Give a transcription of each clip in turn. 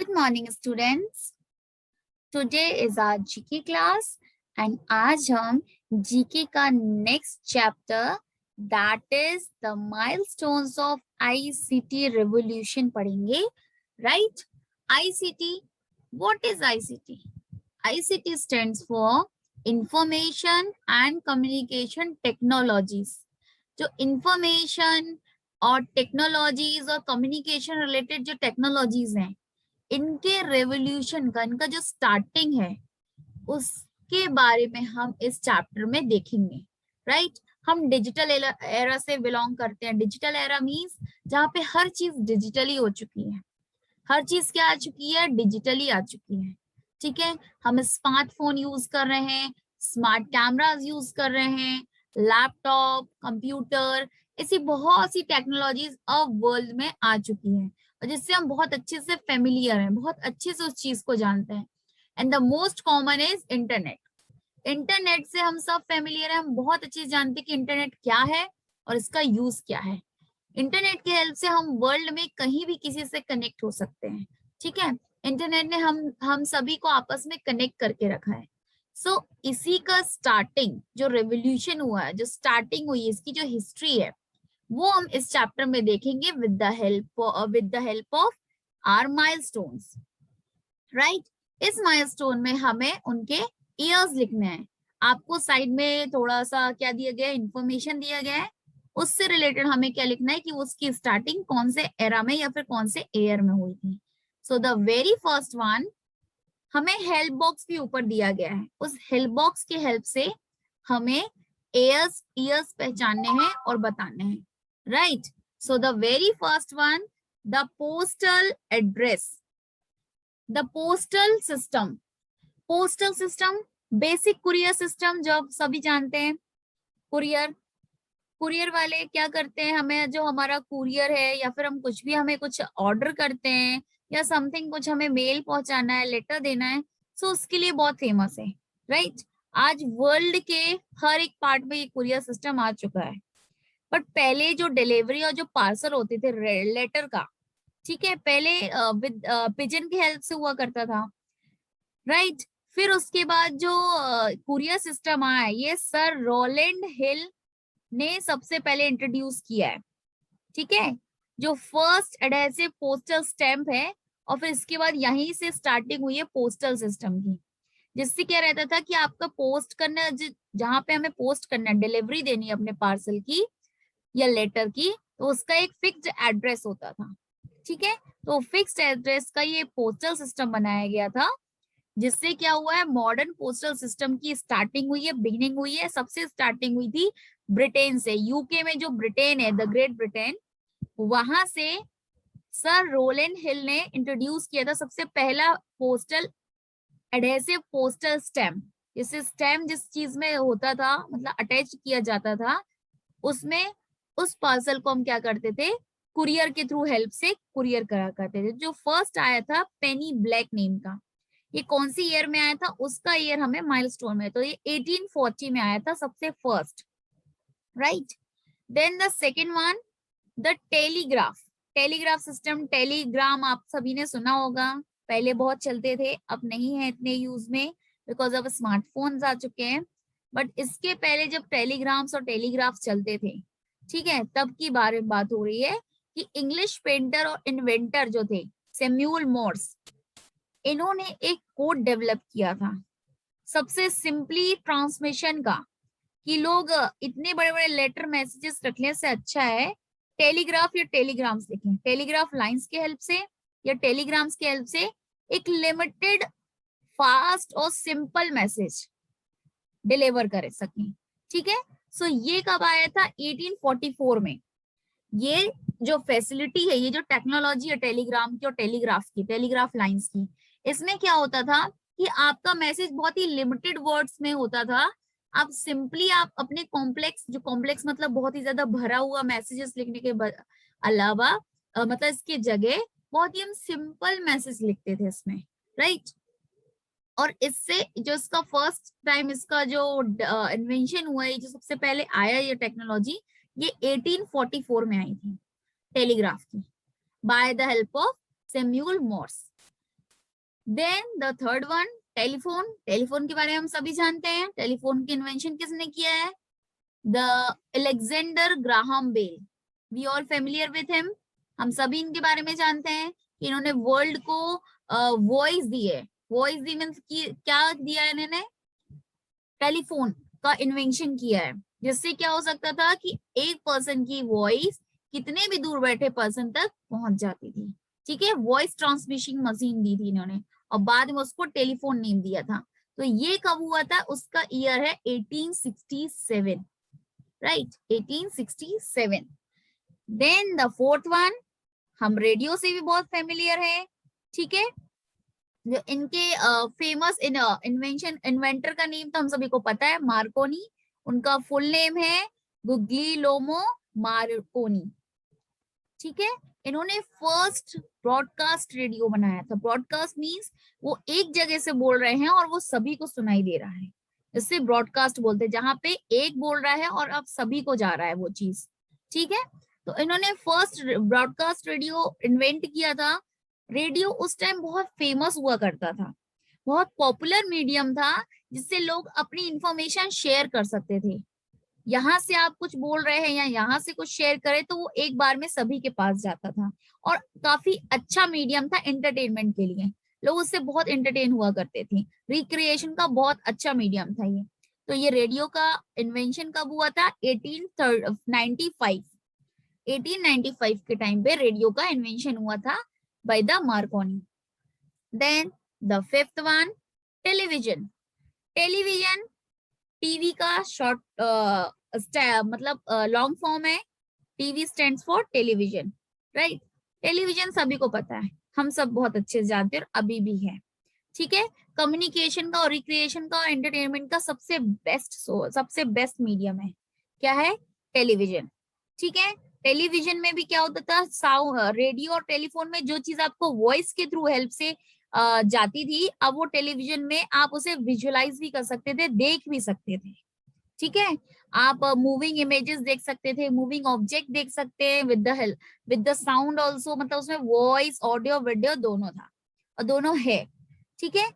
Good morning students. Today is our GK class and आज हम GK का next chapter that is the milestones of ICT revolution पढ़ेंगे, right? ICT, what is ICT? ICT stands for Information and Communication Technologies. जो information और technologies और communication related जो technologies हैं इनके रेवोल्यूशन का इनका जो स्टार्टिंग है उसके बारे में हम इस चैप्टर में देखेंगे, राइट? हम डिजिटल एरा से बिलोंग करते हैं। डिजिटल एरा मींस जहाँ पे हर चीज डिजिटली हो चुकी है। हर चीज क्या आ चुकी है? डिजिटली आ चुकी है। ठीक है, हम स्मार्टफोन यूज कर रहे हैं, स्मार्ट कैमरास यूज कर रहे हैं, लैपटॉप, कंप्यूटर, ऐसी बहुत सी टेक्नोलॉजीज अब वर्ल्ड में आ चुकी हैं और जिससे हम बहुत अच्छे से फेमिलियर हैं, बहुत अच्छे से उस चीज को जानते हैं। And the most common is internet. Internet से हम सब फेमिलियर हैं, हम बहुत अच्छे से जानते हैं कि इंटरनेट क्या है और इसका यूज क्या है। इंटरनेट की हेल्प से हम वर्ल्ड में कहीं भी किसी से कनेक्ट हो सकते हैं। ठीक है, इंटरनेट ने हम सभी को आपस में कनेक्ट करके रखा है। सो इसी का स्टार्टिंग जो रेवोल्यूशन हुआ है, जो स्टार्टिंग हुई है, इसकी जो हिस्ट्री है वो हम इस चैप्टर में देखेंगे with the help of our milestones, right? इस माइलस्टोन में हमें उनके ईयर्स लिखने हैं। आपको साइड में थोड़ा सा क्या दिया गया है, इंफॉर्मेशन दिया गया है, उससे रिलेटेड हमें क्या लिखना है कि उसकी स्टार्टिंग कौन से एरा में या फिर कौन से ईयर में हुई थी। So the very first one हमें हेल्प बॉक्स के ऊपर दिया गया है। उस हेल्प बॉक्स की हेल्प से हमें ईयर्स पहचानने हैं और बताने हैं, right? So the very first one, the postal address, the postal system. Postal system, basic courier system जो आप सभी जानते हैं। कुरियर वाले क्या करते हैं, हमें जो हमारा कुरियर है या फिर हम कुछ भी हमें कुछ ऑर्डर करते हैं या समथिंग कुछ हमें मेल पहुंचाना है, लेटर देना है, सो उसके लिए बहुत फेमस है, राइट? आज वर्ल्ड के हर एक पार्ट में ये कुरियर सिस्टम आ चुका है। बट पहले जो डिलीवरी और जो पार्सल होते थे लेटर का, ठीक है, पहले विद पिजन की हेल्प से हुआ करता था, राइट? फिर उसके बाद जो कुरियर सिस्टम आया, ये सर रोलैंड हिल ने सबसे पहले इंट्रोड्यूस किया है। ठीक है, जो फर्स्ट एडहेसिव पोस्टल स्टैम्प है, और फिर इसके बाद यहीं से स्टार्टिंग हुई है पोस्टल सिस्टम की, जिससे क्या रहता था कि आपका पोस्ट करना, जहां पे हमें पोस्ट करना है, डिलीवरी देनी है अपने पार्सल की या लेटर की, तो उसका एक फिक्स्ड एड्रेस होता था। ठीक है, तो फिक्स्ड एड्रेस का ये पोस्टल सिस्टम बनाया गया था, जिससे क्या हुआ है, मॉडर्न पोस्टल सिस्टम की स्टार्टिंग हुई है, बिगिनिंग हुई है। सबसे स्टार्टिंग हुई थी ब्रिटेन से। यूके में जो ब्रिटेन है, द ग्रेट ब्रिटेन, वहां से सर रोलैंड हिल ने इंट्रोड्यूस किया था सबसे पहला पोस्टल एडहेसिव पोस्टल स्टैम्प। जैसे स्टैम्प जिस चीज में होता था, मतलब अटैच किया जाता था, उसमें उस पार्सल को हम क्या करते थे, कुरियर के थ्रू हेल्प से कुरियर करा करते थे। जो फर्स्ट आया था पेनी ब्लैक नेम का, ये कौन सी ईयर में आया था, उसका ईयर हमें माइलस्टोन में, तो ये 1840 में आया था सबसे first, right? Then the second one, the telegraph. Telegraph system, telegram आप सभी ने सुना होगा, पहले बहुत चलते थे, अब नहीं है इतने यूज में बिकॉज अब स्मार्टफोन्स आ चुके हैं। बट इसके पहले जब टेलीग्राम्स और टेलीग्राफ चलते थे, ठीक है, तब की बारे में बात हो रही है कि इंग्लिश पेंटर और इन्वेंटर जो थे सैमुअल मोर्स, इन्होंने एक कोड डेवलप किया था सबसे सिंपली ट्रांसमिशन का, कि लोग इतने बड़े बड़े लेटर मैसेजेस रखने से अच्छा है टेलीग्राफ या टेलीग्राम्स लिखें। टेलीग्राफ लाइंस की हेल्प से या टेलीग्राम्स की हेल्प से एक लिमिटेड फास्ट और सिंपल मैसेज डिलीवर कर सकें। ठीक है, सो ये कब आया था? 1844 में। ये जो फैसिलिटी है, ये जो टेक्नोलॉजी है टेलीग्राम की और टेलीग्राफ की, टेलीग्राफ लाइंस की, इसमें क्या होता था कि आपका मैसेज बहुत ही लिमिटेड वर्ड्स में होता था। आप सिंपली आप अपने कॉम्प्लेक्स, जो कॉम्प्लेक्स मतलब बहुत ही ज्यादा भरा हुआ मैसेजेस लिखने के अलावा मतलब इसके जगह बहुत ही हम सिंपल मैसेज लिखते थे इसमें, राइट? और इससे जो इसका फर्स्ट टाइम इसका जो इन्वेंशन हुआ है, जो सबसे पहले आया ये टेक्नोलॉजी, ये 1844 में आई थी टेलीग्राफ की, by the help of Samuel Morse. Then the third one, telephone. Telephone के बारे में हम सभी जानते हैं, टेलीफोन की इन्वेंशन किसने किया है? The Alexander Graham Bell. We all familiar with him. हम सभी इनके बारे में जानते हैं कि इन्होंने वर्ल्ड को वॉइस दी है। वॉइस दी मीन्स क्या दिया है इन्होंने? टेलीफोन का इन्वेंशन किया है, जिससे क्या हो सकता था कि एक पर्सन की वॉइस कितने भी दूर बैठे पर्सन तक पहुंच जाती थी। ठीक है, वॉइस ट्रांसमिशन मशीन दी थी इन्होंने, और बाद में उसको टेलीफोन नेम दिया था। तो ये कब हुआ था? उसका ईयर है 1867, right, 1867। Then the fourth one, हम रेडियो से भी बहुत फेमिलियर है। ठीक है, जो इनके फेमस इन्वेंशन इन्वेंटर का नेम तो हम सभी को पता है, मार्कोनी। उनका फुल नेम है गुग्लिएलोमो मार्कोनी। ठीक है, इन्होंने फर्स्ट ब्रॉडकास्ट रेडियो बनाया था। ब्रॉडकास्ट मींस वो एक जगह से बोल रहे हैं और वो सभी को सुनाई दे रहा है, इससे ब्रॉडकास्ट बोलते हैं, जहां पे एक बोल रहा है और अब सभी को जा रहा है वो चीज। ठीक है, तो इन्होंने फर्स्ट ब्रॉडकास्ट रेडियो इन्वेंट किया था। रेडियो उस टाइम बहुत फेमस हुआ करता था, बहुत पॉपुलर मीडियम था, जिससे लोग अपनी इंफॉर्मेशन शेयर कर सकते थे। यहाँ से आप कुछ बोल रहे हैं या यहाँ से कुछ शेयर करें तो वो एक बार में सभी के पास जाता था, और काफी अच्छा मीडियम था एंटरटेनमेंट के लिए। लोग उससे बहुत एंटरटेन हुआ करते थे, रिक्रिएशन का बहुत अच्छा मीडियम था ये। तो ये रेडियो का इन्वेंशन कब हुआ था? 1895। 1895 के टाइम पे रेडियो का इन्वेंशन हुआ था by the Marconi. Then the fifth one, television. Television TV का शॉर्ट मतलब लॉन्ग फॉर्म है। TV stands for television, right. Television सभी को पता है, हम सब बहुत अच्छे से जानते हैं और अभी भी है। ठीक है, कम्युनिकेशन का और रिक्रिएशन का और एंटरटेनमेंट का सबसे बेस्ट मीडियम है, क्या है? टेलीविजन। ठीक है, टेलीविजन में भी क्या होता था, साउंड, रेडियो और टेलीफोन में जो चीज आपको वॉइस के थ्रू हेल्प से जाती थी, अब वो टेलीविजन में आप उसे विजुअलाइज भी कर सकते थे, देख भी सकते थे। ठीक है, आप मूविंग इमेजेस देख सकते थे, मूविंग ऑब्जेक्ट देख सकते हैं with the help, with the sound also, मतलब उसमें वॉइस, ऑडियो, वीडियो दोनों था और दोनों है। ठीक है,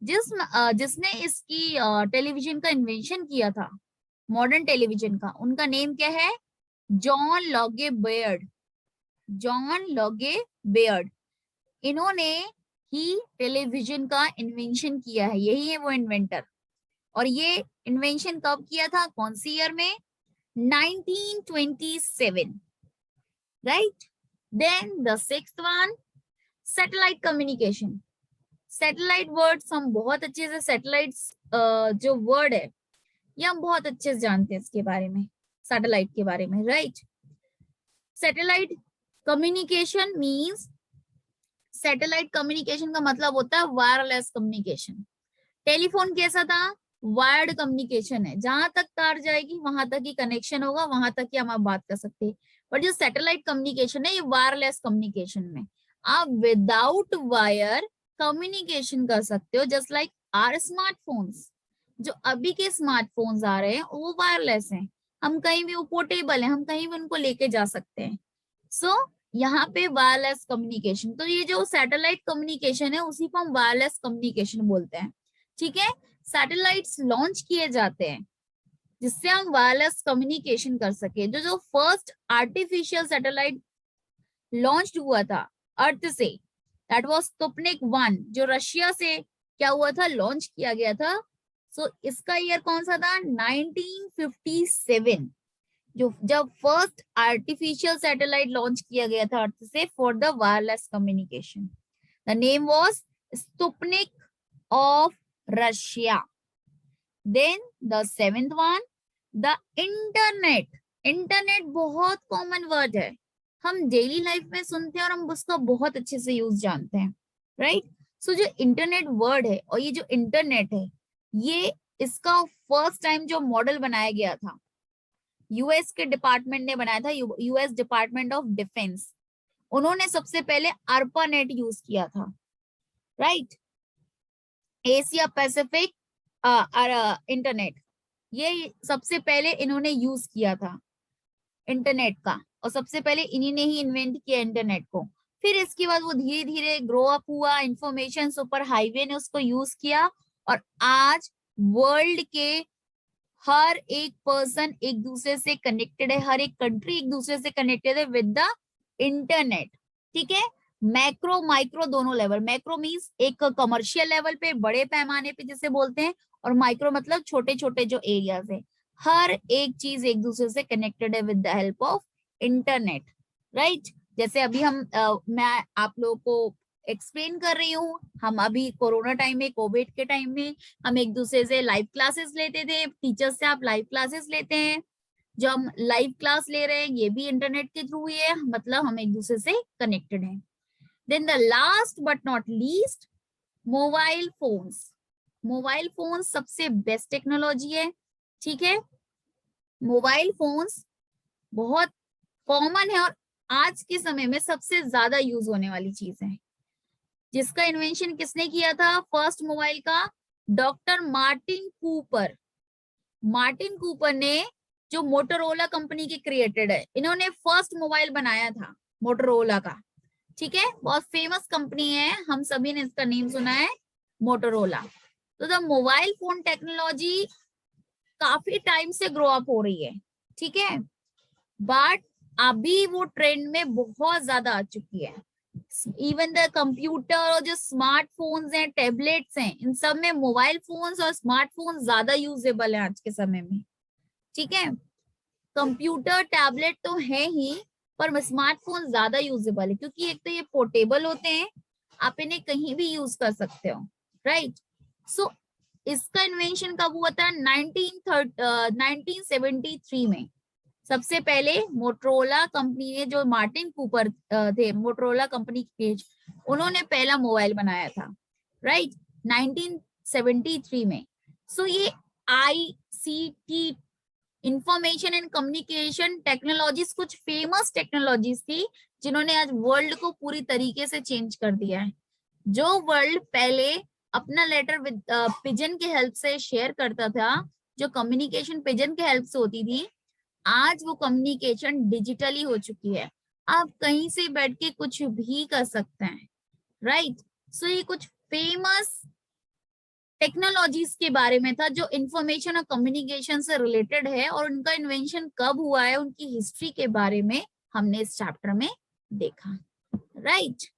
जिसने इसकी टेलीविजन का इन्वेंशन किया था, मॉडर्न टेलीविजन का, उनका नेम क्या है? John Logie Baird. John Logie Baird, इन्होंने ही टेलीविजन का इन्वेंशन किया है, यही है वो इन्वेंटर। और ये इन्वेंशन कब किया था, कौन सी ईयर में? 1927, right. Then the sixth one, satellite communication. Satellite words हम बहुत अच्छे से, सैटेलाइट्स जो वर्ड है ये हम बहुत अच्छे से जानते हैं इसके बारे में, सैटेलाइट के बारे में, right. Satellite communication means, satellite communication का मतलब होता है वायरलेस कम्युनिकेशन। टेलीफोन कैसा था? वायर्ड कम्युनिकेशन है, जहां तक तार जाएगी वहां तक ही कनेक्शन होगा, वहां तक ही हम आप बात कर सकते हैं। पर जो सैटेलाइट कम्युनिकेशन है, ये वायरलेस कम्युनिकेशन में आप विदाउट वायर कम्युनिकेशन कर सकते हो, जस्ट लाइक आर स्मार्टफोन्स। जो अभी के स्मार्टफोन्स आ रहे हैं वो वायरलेस हैं, हम कहीं भी, वो पोर्टेबल है, हम कहीं भी उनको लेके जा सकते हैं। सो यहाँ पे वायरलेस कम्युनिकेशन, तो ये जो सैटेलाइट कम्युनिकेशन है उसी को हम वायरलेस कम्युनिकेशन बोलते हैं। ठीक है, सैटेलाइट्स लॉन्च किए जाते हैं जिससे हम वायरलेस कम्युनिकेशन कर सके। जो जो फर्स्ट आर्टिफिशियल सैटेलाइट लॉन्च हुआ था अर्थ से, दैट वाज स्पुतनिक 1, जो रशिया से क्या हुआ था, लॉन्च किया गया था। सो इसका ईयर कौन सा था? 1957, जो जब फर्स्ट आर्टिफिशियल सैटेलाइट लॉन्च किया गया था अर्थ से for the wireless communication. The name was Sputnik of Russia. Then the seventh one, the internet. Internet बहुत कॉमन वर्ड है, हम डेली लाइफ में सुनते हैं और हम उसका बहुत अच्छे से यूज जानते हैं, राइट। सो जो इंटरनेट वर्ड है और ये जो इंटरनेट है, ये इसका फर्स्ट टाइम जो मॉडल बनाया गया था, यूएस के डिपार्टमेंट ने बनाया था, यूएस डिपार्टमेंट ऑफ डिफेंस। उन्होंने सबसे पहले ARPANET यूज किया था, राइट, एशिया पैसिफिक इंटरनेट। ये सबसे पहले इन्होंने यूज किया था इंटरनेट का, और सबसे पहले इन्हीं ने ही इन्वेंट किया इंटरनेट को। फिर इसके बाद वो धीरे धीरे ग्रो अप हुआ, इंफॉर्मेशन सुपर हाईवे ने उसको यूज किया, और आज वर्ल्ड के हर एक पर्सन एक दूसरे से कनेक्टेड है, हर एक कंट्री एक दूसरे से कनेक्टेड है विद द इंटरनेट। ठीक है, मैक्रो माइक्रो दोनों लेवल। मैक्रो मीन्स एक कमर्शियल लेवल पे, बड़े पैमाने पे जिसे बोलते हैं, और माइक्रो मतलब छोटे छोटे जो एरियाज है, हर एक चीज एक दूसरे से कनेक्टेड है with the help of internet, right. जैसे अभी मैं आप लोगों को एक्सप्लेन कर रही हूँ, हम अभी कोरोना टाइम में, कोविड के टाइम में हम एक दूसरे से लाइव क्लासेस लेते थे, टीचर से आप लाइव क्लासेस लेते हैं, जो हम लाइव क्लास ले रहे हैं ये भी इंटरनेट के थ्रू ही है, मतलब हम एक दूसरे से कनेक्टेड हैं। Then the last but not least, mobile phones. Mobile phone सबसे बेस्ट टेक्नोलॉजी है, ठीक है। मोबाइल फोन्स बहुत कॉमन है और आज के समय में सबसे ज्यादा यूज होने वाली चीज है। जिसका इन्वेंशन किसने किया था फर्स्ट मोबाइल का? Doctor Martin Cooper. Martin Cooper ने, जो मोटोरोला कंपनी के क्रिएटेड है, इन्होंने फर्स्ट मोबाइल बनाया था मोटोरोला का, ठीक है। बहुत फेमस कंपनी है, हम सभी ने इसका नेम सुना है, मोटोरोला। तो द मोबाइल फोन टेक्नोलॉजी काफी टाइम से ग्रो अप हो रही है, ठीक है, बट अभी वो ट्रेंड में बहुत ज्यादा आ चुकी है। इवन द कंप्यूटर और जो स्मार्टफोन्स हैं, टैबलेट्स हैं, इन सब में मोबाइल फोन्स और स्मार्टफोन ज्यादा यूजेबल है आज के समय में, ठीक है। कंप्यूटर टैबलेट तो है ही, पर स्मार्टफोन ज्यादा यूजेबल है, क्योंकि एक तो ये पोर्टेबल होते हैं, आप इन्हें कहीं भी यूज कर सकते हो, राइट। सो इसका इन्वेंशन कब हुआ था? 1973 में। सबसे पहले मोटरोला कंपनी ने, जो मार्टिन कूपर थे, मोटरोला कंपनी के, उन्होंने पहला मोबाइल बनाया था, राइट, 1973 में। सो ये ICT, information and communication technologies, कुछ फेमस टेक्नोलॉजीज थी जिन्होंने आज वर्ल्ड को पूरी तरीके से चेंज कर दिया है। जो वर्ल्ड पहले अपना लेटर विद पिजन के हेल्प से शेयर करता था, जो कम्युनिकेशन पिजन के हेल्प से होती थी, आज वो कम्युनिकेशन डिजिटली हो चुकी है। आप कहीं से बैठ के कुछ भी कर सकते हैं, राइट। सो ये कुछ फेमस टेक्नोलॉजीज के बारे में था जो इंफॉर्मेशन और कम्युनिकेशन से रिलेटेड है, और उनका इन्वेंशन कब हुआ है, उनकी हिस्ट्री के बारे में हमने इस चैप्टर में देखा, राइट।